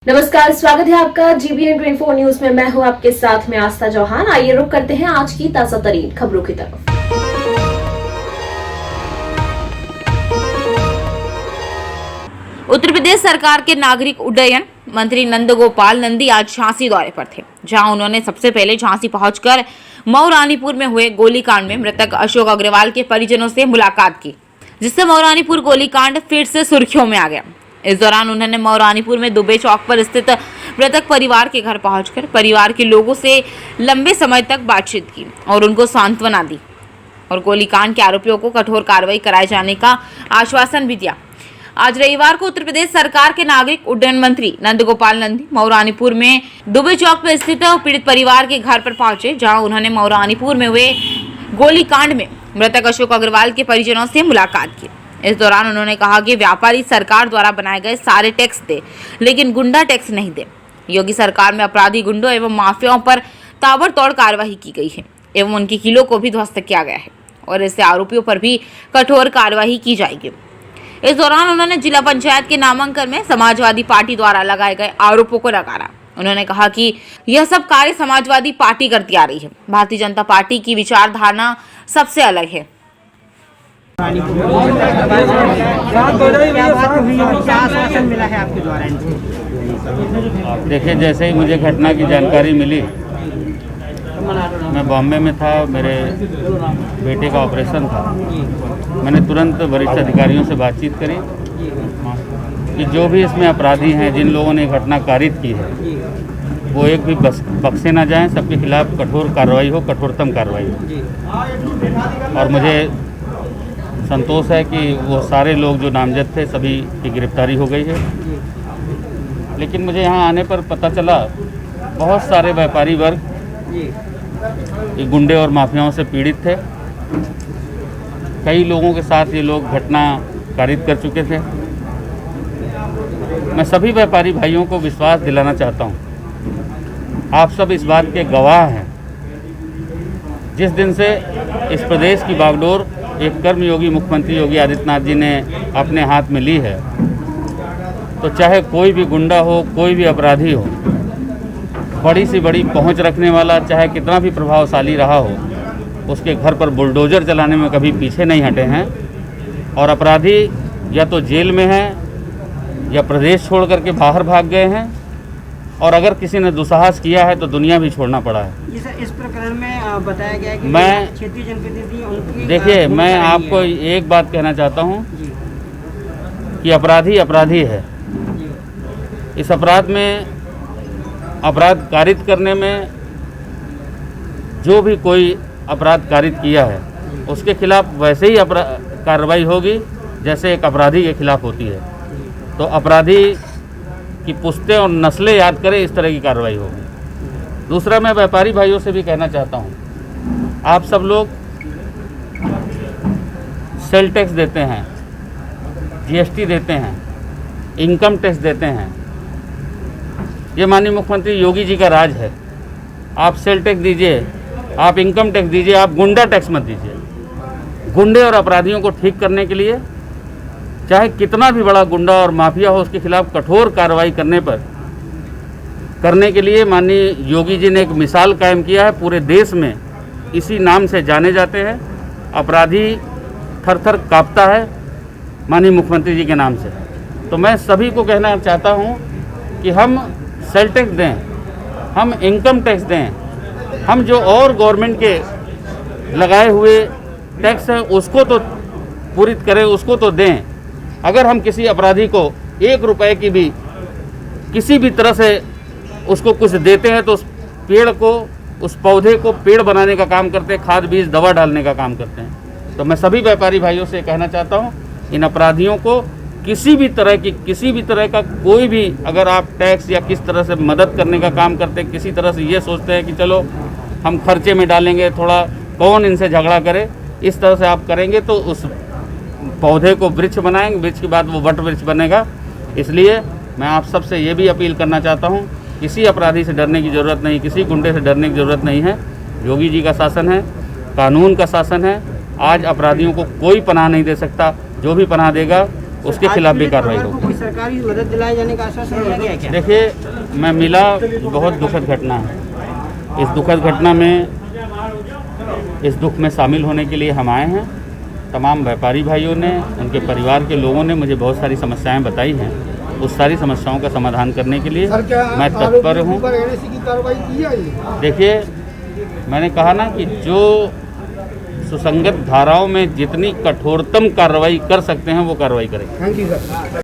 नमस्कार, स्वागत है आपका GBN 24 न्यूज में। मैं हूं आपके साथ में आस्था चौहान। आइए रुक करते हैं आज की ताजा तरीन खबरों की तरफ। उत्तर प्रदेश सरकार के नागरिक उड्डयन मंत्री नंदगोपाल नंदी आज झांसी दौरे पर थे, जहां उन्होंने सबसे पहले झांसी पहुंचकर मऊरानीपुर में हुए गोलीकांड में मृतक अशोक अग्रवाल के परिजनों से मुलाकात की, जिससे मऊरानीपुर गोलीकांड फिर से सुर्खियों में आ गया। इस दौरान उन्होंने मऊरानीपुर में दुबे चौक पर स्थित मृतक परिवार के घर पहुंचकर परिवार के लोगों से लंबे समय तक बातचीत की और उनको सांत्वना दी और गोलीकांड के आरोपियों को कठोर कार्रवाई कराए जाने का आश्वासन भी दिया। आज रविवार को उत्तर प्रदेश सरकार के नागरिक उड्डयन मंत्री नंदगोपाल नंदी मऊरानीपुर में दुबे चौक पर स्थित पीड़ित परिवार के घर पर पहुंचे, जहां उन्होंने मऊरानीपुर में हुए गोलीकांड में मृतक अशोक अग्रवाल के परिजनों से मुलाकात की। इस दौरान उन्होंने कहा कि व्यापारी सरकार द्वारा बनाए गए सारे टैक्स दे, लेकिन गुंडा टैक्स नहीं दे। योगी सरकार में अपराधी गुंडों एवं माफियाओं पर ताबड़तोड़ कार्रवाई की गई है एवं उनके किलों को भी ध्वस्त किया गया है और इससे आरोपियों पर भी कठोर कार्रवाई की जाएगी। इस दौरान उन्होंने जिला पंचायत के नामांकन में समाजवादी पार्टी द्वारा लगाए गए आरोपों को नकारा। उन्होंने कहा कि यह सब कार्य समाजवादी पार्टी करती आ रही है। भारतीय जनता पार्टी की विचारधारा सबसे अलग है। क्या आश्वासन मिला है आपके द्वारा? देखिए, जैसे ही मुझे घटना की जानकारी मिली, मैं बॉम्बे में था, मेरे बेटे का ऑपरेशन था। मैंने तुरंत वरिष्ठ अधिकारियों से बातचीत करी कि जो भी इसमें अपराधी हैं, जिन लोगों ने घटना कारित की है, वो एक भी बख्शे ना जाएं, सबके खिलाफ कठोर कार्रवाई हो, कठोरतम कार्रवाई हो। और मुझे संतोष है कि वो सारे लोग जो नामजद थे, सभी की गिरफ्तारी हो गई है। लेकिन मुझे यहाँ आने पर पता चला बहुत सारे व्यापारी वर्ग ये गुंडे और माफियाओं से पीड़ित थे। कई लोगों के साथ ये लोग घटना कारित कर चुके थे। मैं सभी व्यापारी भाइयों को विश्वास दिलाना चाहता हूँ, आप सब इस बात के गवाह हैं। जिस दिन से इस प्रदेश की बागडोर एक कर्मयोगी मुख्यमंत्री योगी आदित्यनाथ जी ने अपने हाथ में ली है, तो चाहे कोई भी गुंडा हो, कोई भी अपराधी हो, बड़ी से बड़ी पहुंच रखने वाला चाहे कितना भी प्रभावशाली रहा हो, उसके घर पर बुलडोजर चलाने में कभी पीछे नहीं हटे हैं। और अपराधी या तो जेल में हैं या प्रदेश छोड़ करके बाहर भाग गए हैं, और अगर किसी ने दुस्साहस किया है तो दुनिया भी छोड़ना पड़ा है। इस प्रकरण में बताया गया है कि मैं क्षेत्रीय जनप्रतिनिधि उनकी देखिए, मैं आपको एक बात कहना चाहता हूं कि अपराधी अपराधी है। इस अपराध में, अपराध कारित करने में, जो भी कोई अपराध कारित किया है उसके खिलाफ वैसे ही कार्रवाई होगी जैसे एक अपराधी के खिलाफ होती है। तो अपराधी की पुश्तें और नस्लें याद करें, इस तरह की कार्रवाई होगी। दूसरा, मैं व्यापारी भाइयों से भी कहना चाहता हूं, आप सब लोग सेल टैक्स देते हैं, GST देते हैं, इनकम टैक्स देते हैं। ये माननीय मुख्यमंत्री योगी जी का राज है। आप सेल टैक्स दीजिए, आप इनकम टैक्स दीजिए, आप गुंडा टैक्स मत दीजिए। गुंडे और अपराधियों को ठीक करने के लिए चाहे कितना भी बड़ा गुंडा और माफिया हो, उसके खिलाफ कठोर कार्रवाई करने के लिए माननीय योगी जी ने एक मिसाल कायम किया है। पूरे देश में इसी नाम से जाने जाते हैं। अपराधी थर थर कांपता है माननीय मुख्यमंत्री जी के नाम से। तो मैं सभी को कहना चाहता हूं कि हम सेल टैक्स दें, हम इनकम टैक्स दें, हम जो और गवर्नमेंट के लगाए हुए टैक्स हैं उसको तो पूरित करें, उसको तो दें। अगर हम किसी अपराधी को 1 रुपए की भी किसी भी तरह से उसको कुछ देते हैं तो उस पेड़ को, उस पौधे को पेड़ बनाने का काम करते हैं, खाद बीज दवा डालने का काम करते हैं। तो मैं सभी व्यापारी भाइयों से कहना चाहता हूं, इन अपराधियों को किसी भी तरह का कोई भी, अगर आप टैक्स या किस तरह से मदद करने का काम करते हैं, किसी तरह से ये सोचते हैं कि चलो हम खर्चे में डालेंगे, थोड़ा कौन इनसे झगड़ा करे, इस तरह से आप करेंगे तो उस पौधे को वृक्ष बनाएंगे, वृक्ष के बाद वो वट वृक्ष बनेगा। इसलिए मैं आप सबसे ये भी अपील करना चाहता हूँ, किसी अपराधी से डरने की ज़रूरत नहीं, किसी गुंडे से डरने की ज़रूरत नहीं है। योगी जी का शासन है, कानून का शासन है। आज अपराधियों को कोई पनाह नहीं दे सकता। जो भी पनाह देगा उसके खिलाफ भी कार्रवाई होगी। सरकारी मदद दिलाए जाने का आश्वासन दिया गया है क्या? देखिए, मैं मिला, बहुत दुखद घटना है। इस दुखद घटना में, इस दुख में शामिल होने के लिए हम आए हैं। तमाम व्यापारी भाइयों ने, उनके परिवार के लोगों ने मुझे बहुत सारी समस्याएं बताई हैं। उस सारी समस्याओं का समाधान करने के लिए मैं तत्पर हूँ। देखिए, मैंने कहा ना कि जो सुसंगत धाराओं में जितनी कठोरतम कार्रवाई कर सकते हैं वो कार्रवाई करें। Thank you sir.